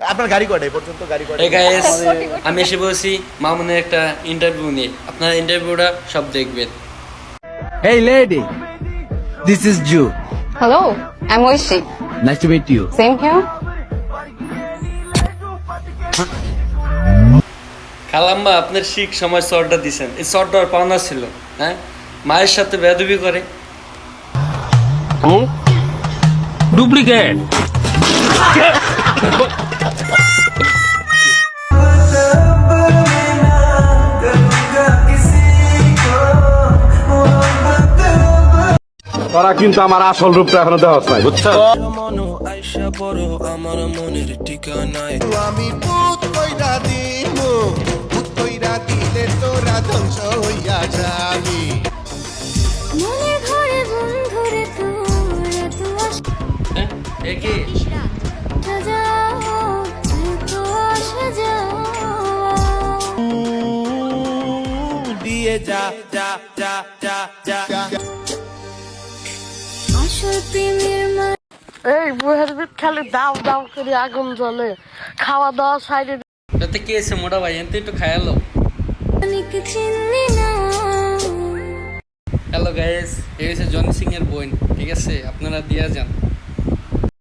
আপনার গাড়ি কয়টা এই পর্যন্ত গাড়ি কয়টা? গাইস আমি এসে বলছি মামুনের একটা ইন্টারভিউ নিয়ে, আপনারা ইন্টারভিউটা সব দেখবেন। Hey lady, this is Ju. Hello, I'm Oishi. Nice to meet you. Same here. খালাম্মা আপনার শিখ সময় শর্টটা দিছেন, এই শর্টটা পাওনা ছিল। হ্যাঁ, মায়ের সাথে বেয়াদবি করে। Duplicate. তোরা কিন্তু আমার আসল রূপটা এখনো দেওয়া নাই, বুঝছো? আমি ভূত কইরা দিমু, ভূত কইরা দিলে তোরা ধ্বংস হইয়া যাবি। মনে ঘরে বন্ধুরে তোরা তো হ্যাঁ, এ কি? আসা যাও, তুই তো আসা যাও। দিয়ে যা যা যা যা যা। আসল প্রেমের এই বুয়ের ভিত খালি দাও দাও করে আগুন জ্বলে, খাওয়া দাওয়া সাইডে। তাতে কি আছে মোটা ভাই, এনতে একটু খায়ালো। মানিক চিনলি না। হ্যালো গাইস, এই হচ্ছে জনি সিং এর বোন, ঠিক আছে? আপনারা দিয়া যান।